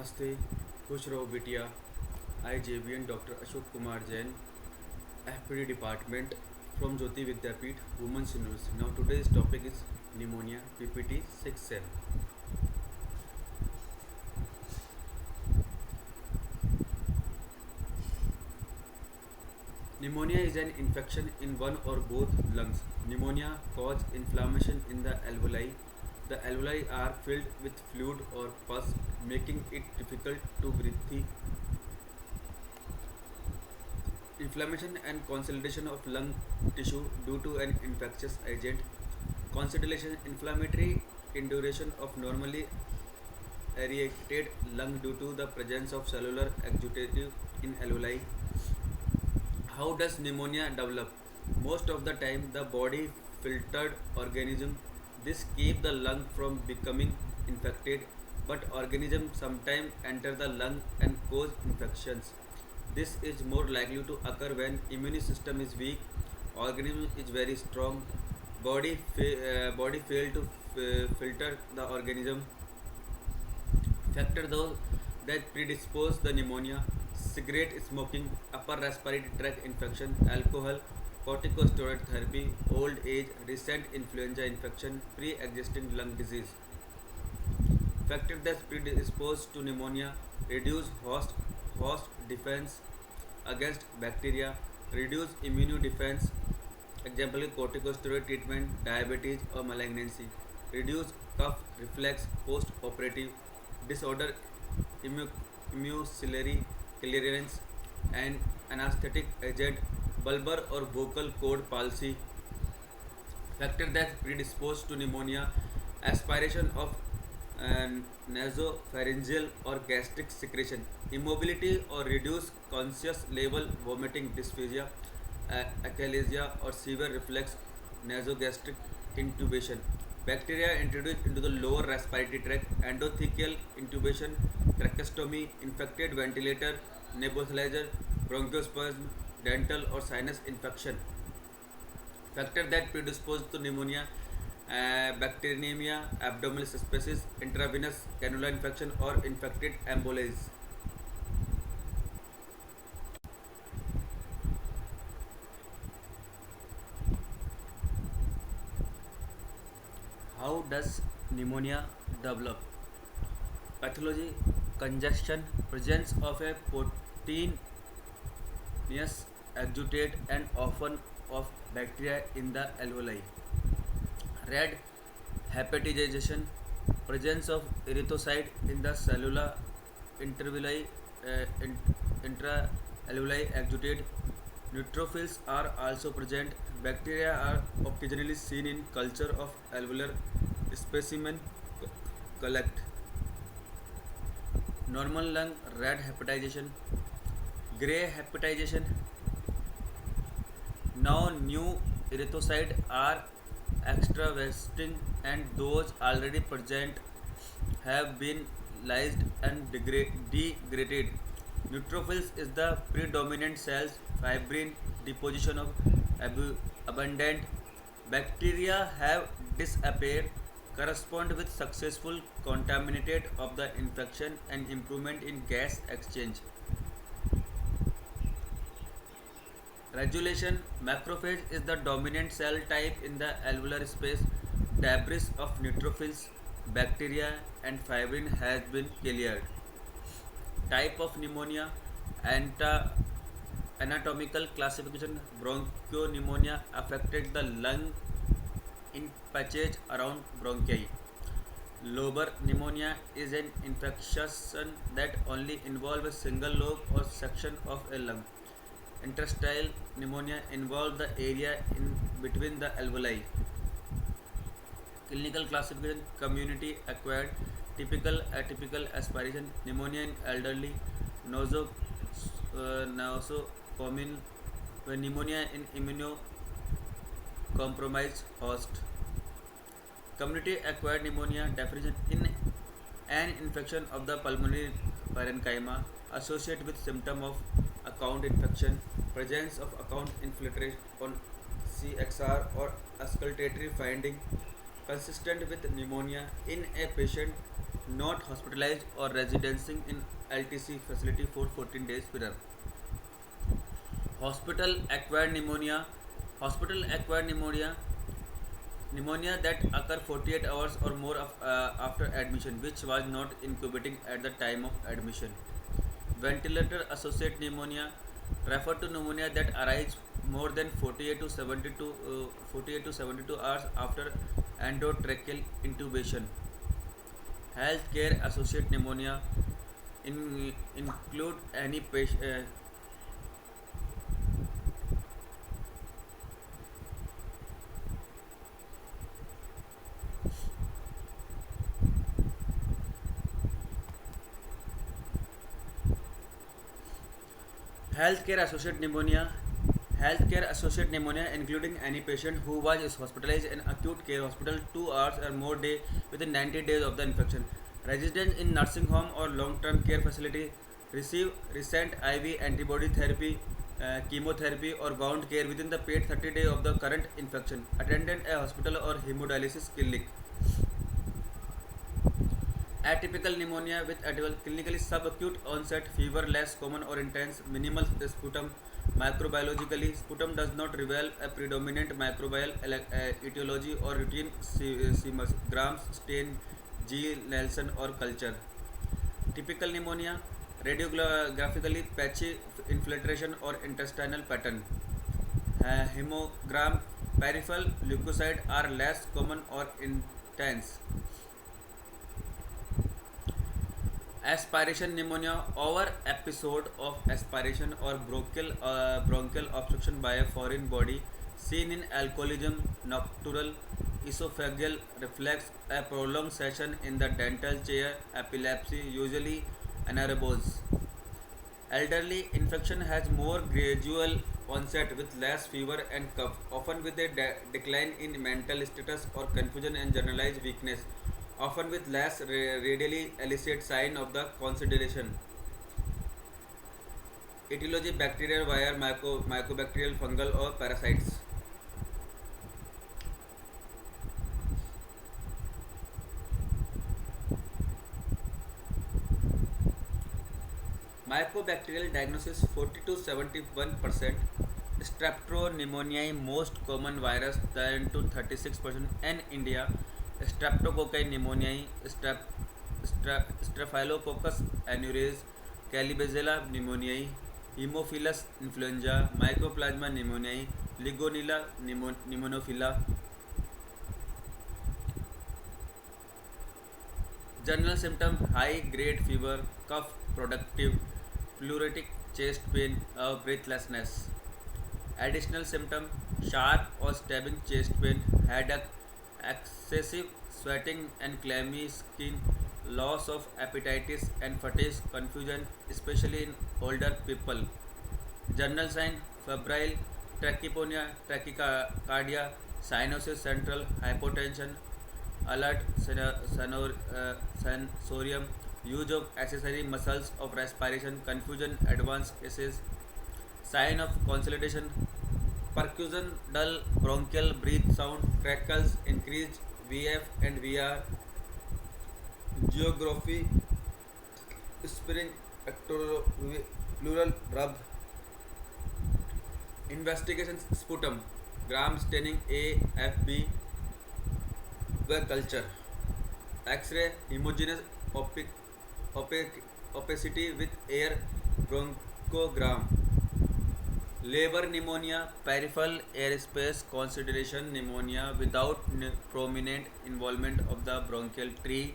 नमस्ते, खुश रहो बिटिया. I JVN Dr. Ashok Kumar Jain, FPD Department from Jyoti Vidyapeeth, Women's University. Now today's topic is pneumonia, PPT 6 Pneumonia is an infection in one or both lungs. Pneumonia causes inflammation in the alveoli. The alveoli are filled with fluid or pus, making it difficult to breathe. Inflammation and consolidation of lung tissue due to an infectious agent. Consolidation inflammatory induration of normally aerated lung due to the presence of cellular exudative in alveoli. How does pneumonia develop? Most of the time, the body filtered organism. This keep the lung from becoming infected, but organisms sometimes enter the lung and cause infections. This is more likely to occur when immune system is weak, organism is very strong, body fail to filter the organism. Factor those that predispose the pneumonia: cigarette smoking, upper respiratory tract infection, alcohol, corticosteroid therapy, old age, recent influenza infection, pre-existing lung disease. Factor that predispose to pneumonia: reduce host defense against bacteria, reduce immune defense, example corticosteroid treatment, diabetes or malignancy, reduce cough reflex post-operative, disorder mucociliary clearance, and anesthetic agent, bulbar or vocal cord palsy. Factor that predispose to pneumonia: aspiration of nasopharyngeal or gastric secretion, immobility or reduced conscious level, vomiting, dysphagia, achalasia or severe reflex nasogastric intubation. Bacteria introduced into the lower respiratory tract, endothecal intubation, tracheostomy, infected ventilator, nebulizer, bronchospasm, dental or sinus infection. Factor that predispose to pneumonia: bacteremia, abdominal sepsis, intravenous cannula infection or infected embolies. How does pneumonia develop? Pathology: congestion, presence of a proteinous exudate and often of bacteria in the alveoli. Red hepatization, presence of erythrocyte in the cellular intervalli, intra-alveoli exudate. Neutrophils are also present. Bacteria are occasionally seen in culture of alveolar specimen collect. Normal lung: red hepatization, grey hepatization. Now new erythrocytes are extravasing and those already present have been lysed and degraded. Neutrophils is the predominant cells. Fibrin deposition of abundant bacteria have disappeared, correspond with successful contaminated of the infection and improvement in gas exchange. Regulation: macrophage is the dominant cell type in the alveolar space. Debris of neutrophils, bacteria, and fibrin has been cleared. Type of pneumonia: anatomical classification: bronchopneumonia affected the lung in patches around bronchi. Lobar pneumonia is an infection that only involves a single lobe or section of a lung. Interstitial pneumonia involves the area in between the alveoli. Clinical classification: community acquired, typical, atypical, aspiration, pneumonia in elderly, nosocomial, pneumonia in immunocompromised host. Community acquired pneumonia definition: in an infection of the pulmonary parenchyma associated with symptom of account infection, presence of account infiltrate on CXR or auscultatory finding consistent with pneumonia in a patient not hospitalized or residing in LTC facility for 14 days prior. Hospital acquired pneumonia. Hospital acquired pneumonia that occur 48 hours or more after admission, which was not incubating at the time of admission. Ventilator associated pneumonia refer to pneumonia that arise more than 48 to 72 hours after endotracheal intubation. Healthcare associated pneumonia include any patient. Healthcare associated pneumonia. Healthcare associated pneumonia including any patient who was hospitalized in acute care hospital 2 hours or more day within 90 days of the infection. Residents in nursing home or long-term care facility receive recent IV antibody therapy, chemotherapy or wound care within the paid 30 days of the current infection. Attended a hospital or hemodialysis clinic. Atypical pneumonia with clinically subacute onset, fever less common or intense, minimal sputum. Microbiologically, sputum does not reveal a predominant microbial etiology or routine semus, Grams, stain, G. Nelson or culture. Typical pneumonia, radiographically patchy infiltration or intestinal pattern. Hemogram, peripheral leukocyte are less common or intense. Aspiration pneumonia over episode of aspiration or bronchial obstruction by a foreign body seen in alcoholism, nocturnal esophageal reflex, a prolonged session in the dental chair, epilepsy, usually anaerobose. Elderly infection has more gradual onset with less fever and cough, often with a decline in mental status or confusion and generalized weakness, often with less readily elicit sign of the consideration. Etiology bacterial wire mycobacterial fungal or parasites. Mycobacterial diagnosis 40 to 71%. Streptopneumoniae most common virus 10 to 36% in India. Streptococci pneumoniae, Staphylococcus aureus, Calibacilla pneumoniae, Haemophilus influenza, Mycoplasma pneumoniae, Legionella pneumophila. General symptom high grade fever, cough, productive, pleuritic chest pain, breathlessness. Additional symptom sharp or stabbing chest pain, headache, excessive sweating and clammy skin, loss of appetites and fatigue, confusion, especially in older people. General sign febrile, tachypnea, tachycardia, cyanosis central, hypotension, alert sensorium, use of accessory muscles of respiration, confusion, advanced cases, sign of consolidation, percussion, dull, bronchial, breath sound, crackles, increased VF and VR, geography, spring, pleural rub, investigation, sputum, gram staining AFB, culture, X-ray, homogeneous opacity with air bronchogram. Labor pneumonia, peripheral airspace consideration pneumonia without prominent involvement of the bronchial tree,